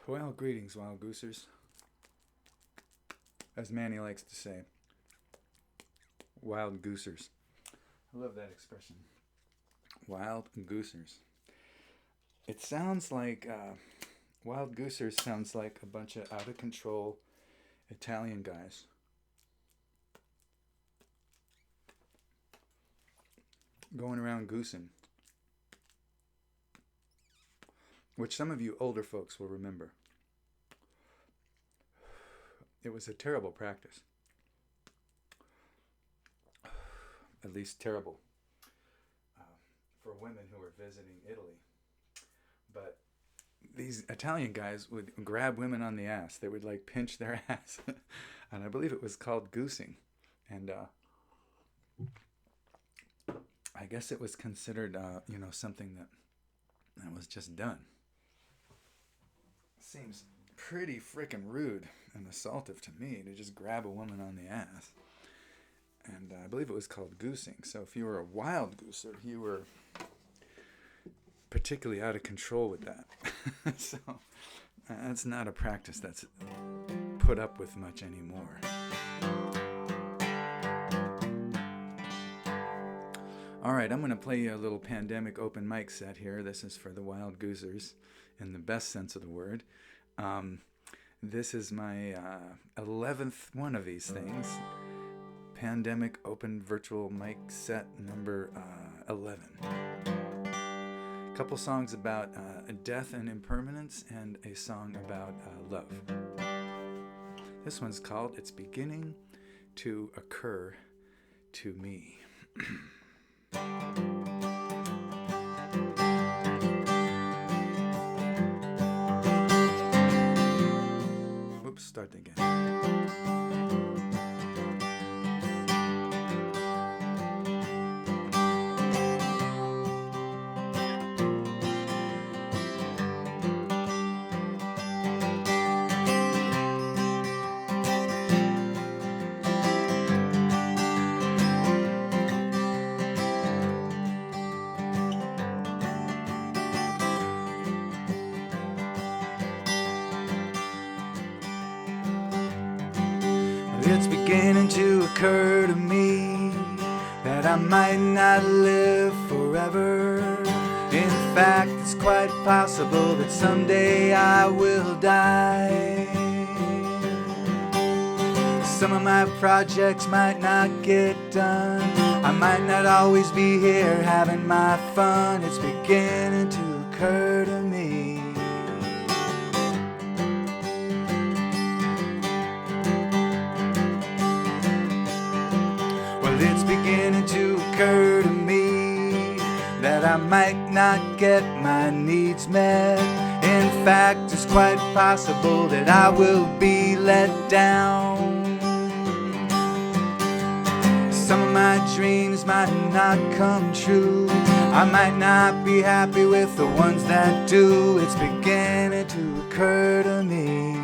Well, greetings, wild goosers. As Manny likes to say, wild goosers. I love that expression. Wild goosers. It sounds like, wild goosers sounds like a bunch of out of control Italian guys. Going around goosing. Which some of you older folks will remember. It was a terrible practice. At least terrible for women who were visiting Italy. But these Italian guys would grab women on the ass. They would like pinch their ass. And I believe it was called goosing. And I guess it was considered, something that was just done. Seems pretty freaking rude and assaultive to me to just grab a woman on the ass. And I believe it was called goosing. So if you were a wild gooser, you were particularly out of control with that. So that's not a practice that's put up with much anymore. All right, I'm going to play you a little pandemic open mic set here. This is for the wild goosers in the best sense of the word. This is my 11th one of these things. Pandemic open virtual mic set number 11. A couple songs about death and impermanence and a song about love. This one's called It's Beginning to Occur to Me. Whoops, start again. It's beginning to occur to me that I might not live forever. In fact, it's quite possible that someday I will die. Some of my projects might not get done. I might not always be here having my fun. It's beginning to occur to me. It's beginning to occur to me that I might not get my needs met. In fact, it's quite possible that I will be let down. Some of my dreams might not come true. I might not be happy with the ones that do. It's beginning to occur to me.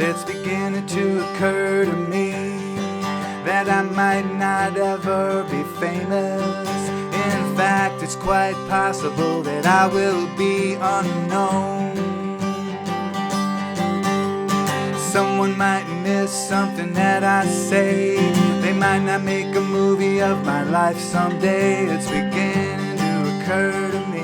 It's beginning to occur to me that I might not ever be famous. In fact, it's quite possible that I will be unknown. Someone might miss something that I say. They might not make a movie of my life someday. It's beginning to occur to me.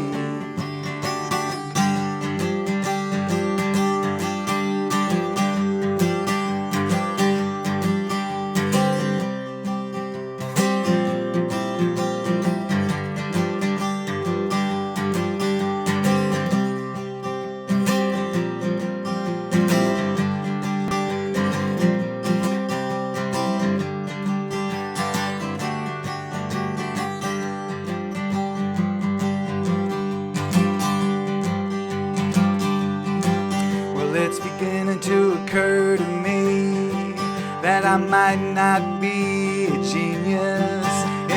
I might not be a genius.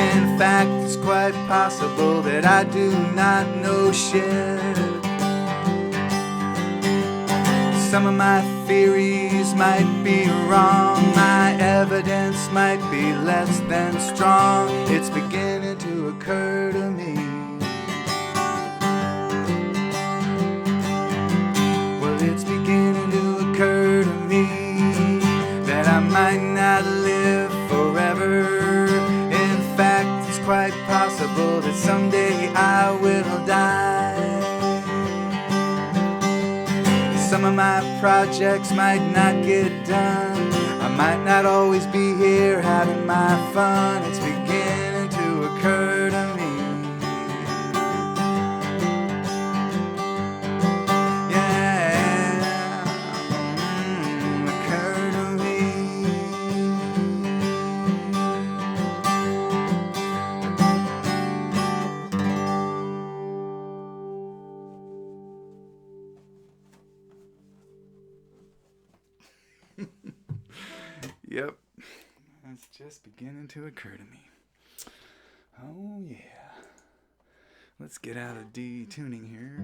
In fact, it's quite possible that I do not know shit. Some of my theories might be wrong. My evidence might be less than strong. It's beginning to occur to me. Well, it's beginning to occur to me that I might not live forever. In fact, it's quite possible that someday I will die. Some of my projects might not get done. I might not always be here having my fun. It's beginning to occur to me. Yeah, occur to me. Yep, that's just beginning to occur to me. Oh yeah. Let's get out of detuning here.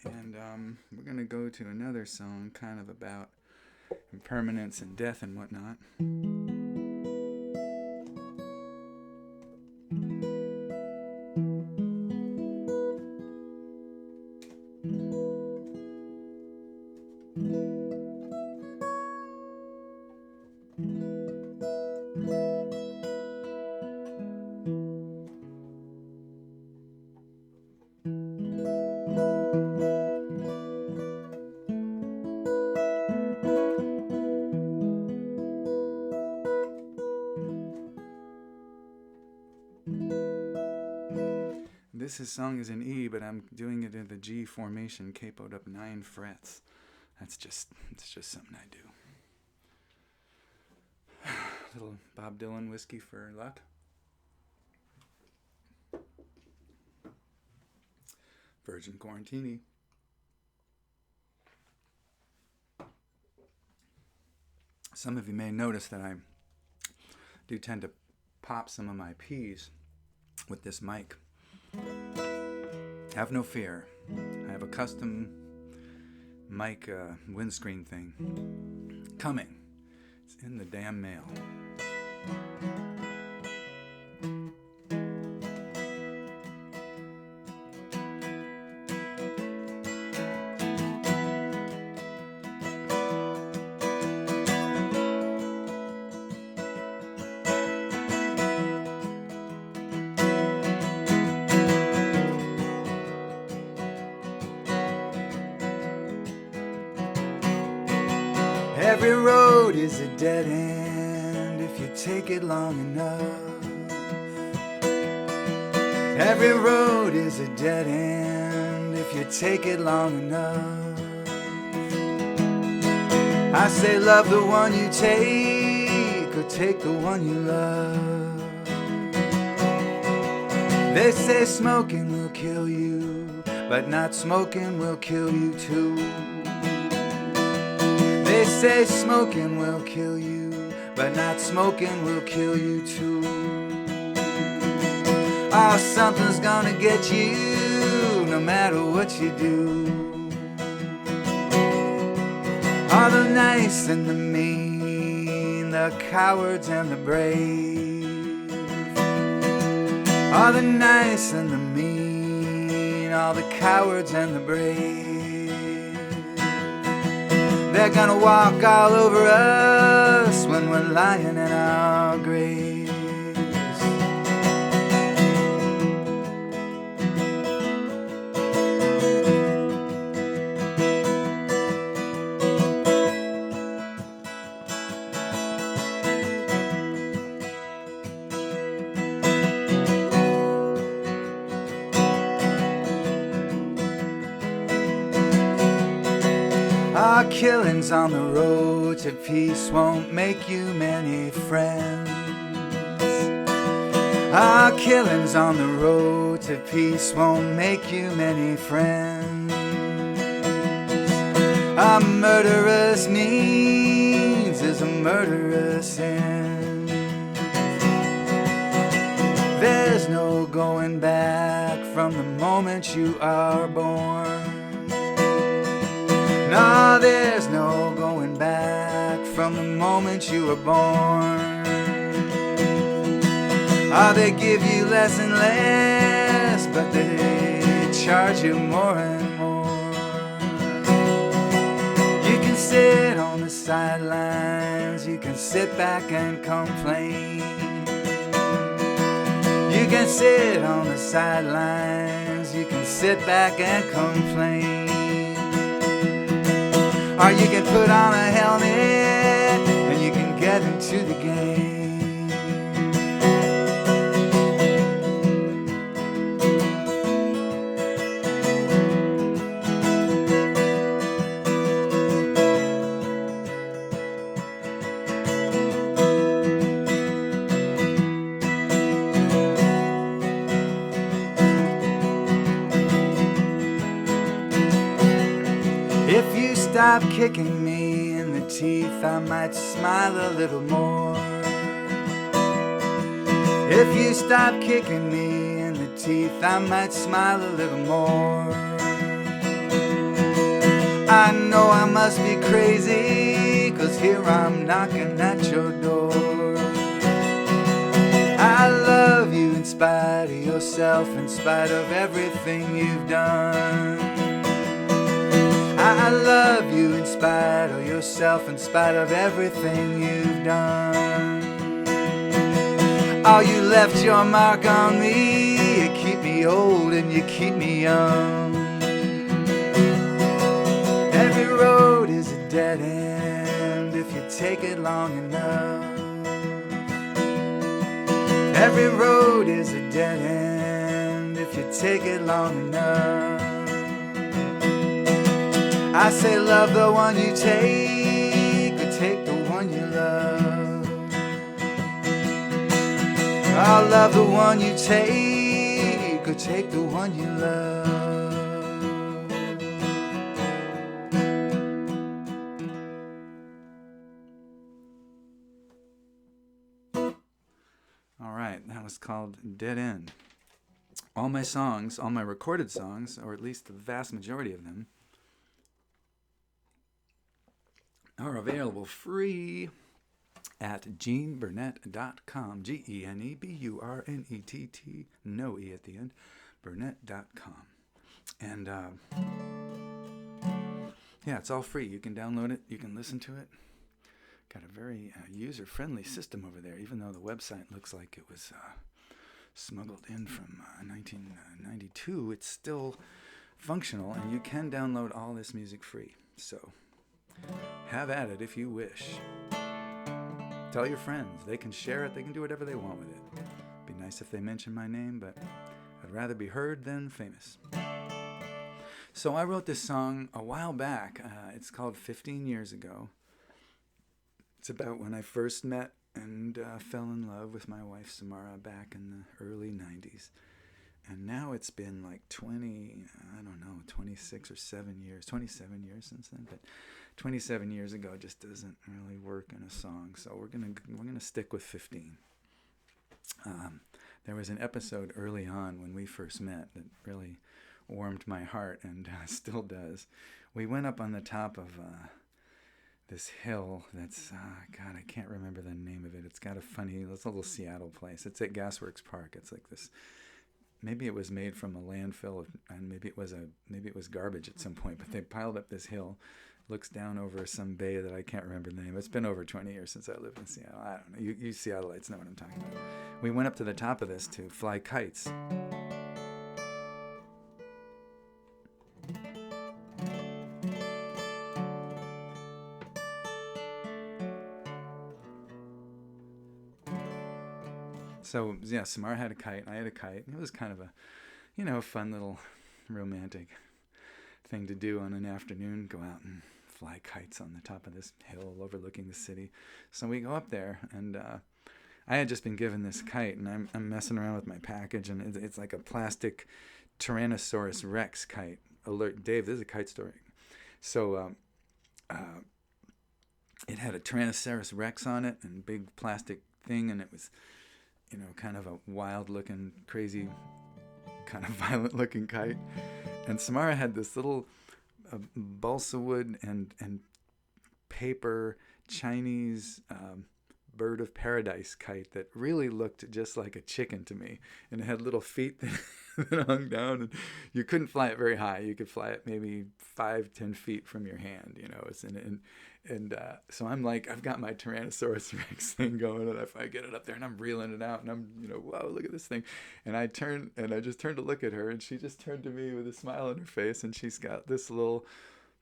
And we're gonna go to another song kind of about impermanence and death and whatnot. This song is in E, but I'm doing it in the G formation, capoed up 9 frets. It's just something I do. Little Bob Dylan whiskey for luck. Virgin Quarantini. Some of you may notice that I do tend to pop some of my P's with this mic. Have no fear. I have a custom mic windscreen thing coming. It's in the damn mail. Every road is a dead end if you take it long enough. Every road is a dead end if you take it long enough. I say love the one you take, or take the one you love. They say smoking will kill you, but not smoking will kill you too. They say smoking will kill you, but not smoking will kill you too. Oh, something's gonna get you no matter what you do. All the nice and the mean, the cowards and the brave. All the nice and the mean, all the cowards and the brave. They're gonna walk all over us when we're lying in our graves. Our killings on the road to peace won't make you many friends. Our killings on the road to peace won't make you many friends. A murderous means is a murderous end. There's no going back from the moment you are born. No, there's no going back from the moment you were born. Oh, they give you less and less, but they charge you more and more. You can sit on the sidelines, you can sit back and complain. You can sit on the sidelines, you can sit back and complain. Or you can put on a helmet and you can get into the game. If you stop kicking me in the teeth, I might smile a little more. If you stop kicking me in the teeth, I might smile a little more. I know I must be crazy, 'cause here I'm knocking at your door. I love you in spite of yourself, in spite of everything you've done. I love you in spite of yourself, in spite of everything you've done. Oh, you left your mark on me, you keep me old and you keep me young. Every road is a dead end if you take it long enough. Every road is a dead end if you take it long enough. I say love the one you take, or take the one you love. I love the one you take, or take the one you love. All right, that was called Dead End. All my songs, all my recorded songs, or at least the vast majority of them, are available free at geneburnett.com. GENEBURNETT, no E at the end, Burnett.com. And yeah, it's all free. You can download it, you can listen to it. Got a very user-friendly system over there, even though the website looks like it was smuggled in from 1992. It's still functional, and you can download all this music free. So have at it if you wish. Tell your friends. They can share it. They can do whatever they want with it. Be nice if they mention my name, but I'd rather be heard than famous. So I wrote this song a while back. It's called 15 Years Ago. It's about when I first met and fell in love with my wife Samara back in the early 90s. And now it's been like 26 or 7 years, 27 years since then. But 27 years ago just doesn't really work in a song, so we're gonna stick with 15. There was an episode early on when we first met that really warmed my heart, and still does. We went up on the top of this hill that's, God, I can't remember the name of it. It's got it's a little Seattle place. It's at Gasworks Park. It's like this. Maybe it was made from a landfill, and maybe it was garbage at some point. But they piled up this hill, looks down over some bay that I can't remember the name. It's been over 20 years since I lived in Seattle. I don't know. You Seattleites know what I'm talking about. We went up to the top of this to fly kites. So, yeah, Samara had a kite, and I had a kite. It was kind of a, fun little romantic thing to do on an afternoon, go out and fly kites on the top of this hill overlooking the city. So we go up there, and I had just been given this kite, and I'm messing around with my package, and it's like a plastic Tyrannosaurus Rex kite. Alert, Dave, this is a kite story. So it had a Tyrannosaurus Rex on it and big plastic thing, and it was, kind of a wild looking, crazy, kind of violent looking kite. And Samara had this little balsa wood and paper Chinese bird of paradise kite that really looked just like a chicken to me, and it had little feet that hung down, and you couldn't fly it very high. You could fly it maybe 5-10 feet from your hand, so I'm like, I've got my Tyrannosaurus Rex thing going, and if I get it up there and I'm reeling it out, and I'm, whoa, look at this thing. And I just turned to look at her, and she just turned to me with a smile on her face, and she's got this little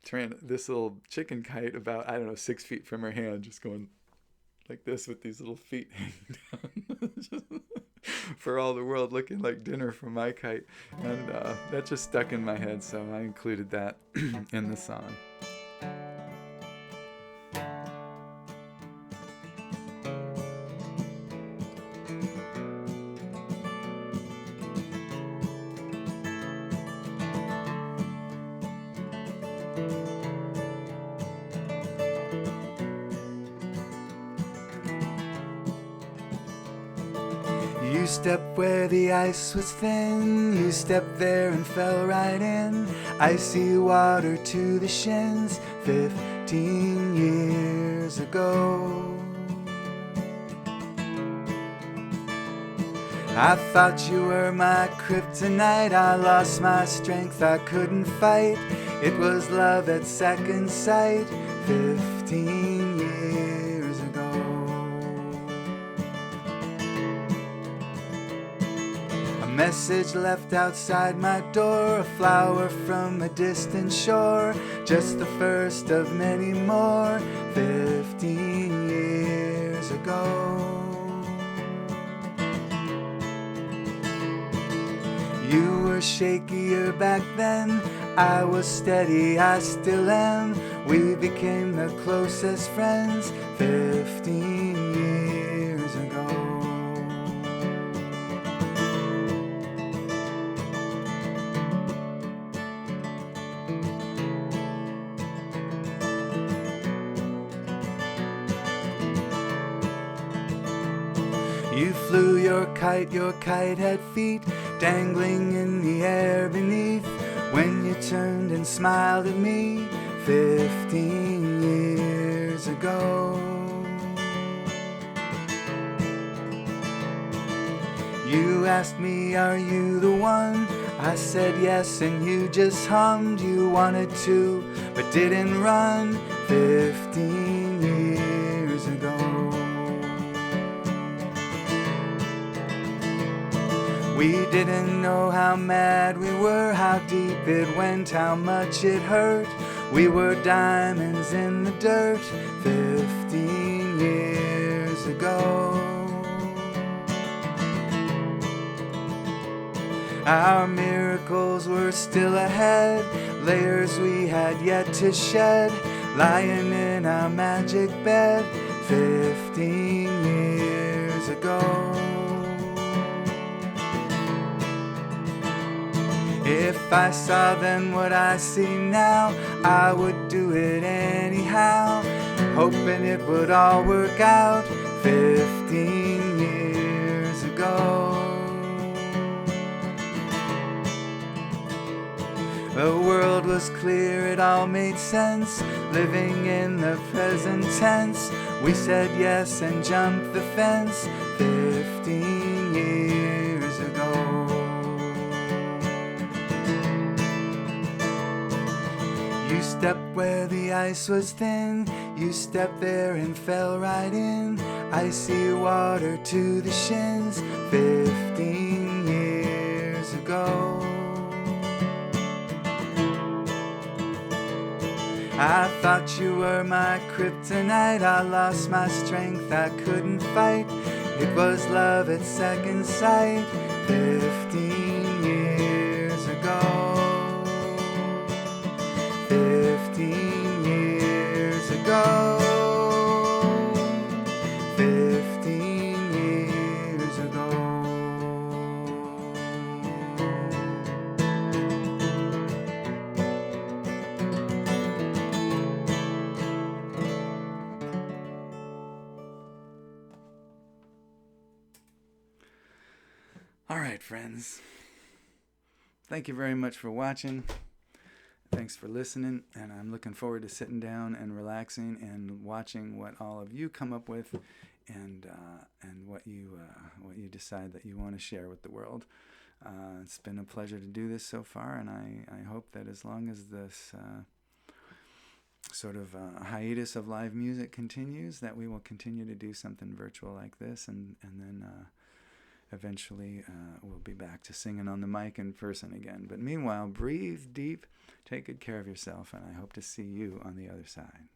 chicken kite about, I don't know, 6 feet from her hand, just going like this with these little feet hanging down for all the world, looking like dinner for my kite. And that just stuck in my head, so I included that in the song. You stepped where the ice was thin, you stepped there and fell right in. Icy water to the shins, 15 years ago. I thought you were my kryptonite, I lost my strength, I couldn't fight. It was love at second sight, 15 years ago. A message left outside my door, a flower from a distant shore, just the first of many more, 15 years ago. You were shakier back then, I was steady, I still am. We became the closest friends 15 years ago. You flew your kite had feet dangling in the air beneath. When you turned and smiled at me 15 years ago. You asked me, are you the one? I said yes, and you just hummed. You wanted to, but didn't run 15 years ago. We didn't know how mad we were, how deep it went, how much it hurt. We were diamonds in the dirt 15 years ago. Our miracles were still ahead, layers we had yet to shed, lying in our magic bed 15 years ago. If I saw then what I see now, I would do it anyhow, hoping it would all work out 15 years ago. The world was clear, it all made sense, living in the present tense. We said yes and jumped the fence 15 years ago. You stepped where the ice was thin, you stepped there and fell right in. Icy water to the shins 15 years ago. I thought you were my kryptonite, I lost my strength, I couldn't fight. It was love at second sight 15 years ago. 15 years ago. 15 years ago. All right, friends. Thank you very much for watching. Thanks for listening, and I'm looking forward to sitting down and relaxing and watching what all of you come up with, and what you decide that you want to share with the world. It's been a pleasure to do this so far, and I hope that as long as this sort of hiatus of live music continues, that we will continue to do something virtual like this, and then eventually we'll be back to singing on the mic in person again. But meanwhile, breathe deep, take good care of yourself, and I hope to see you on the other side.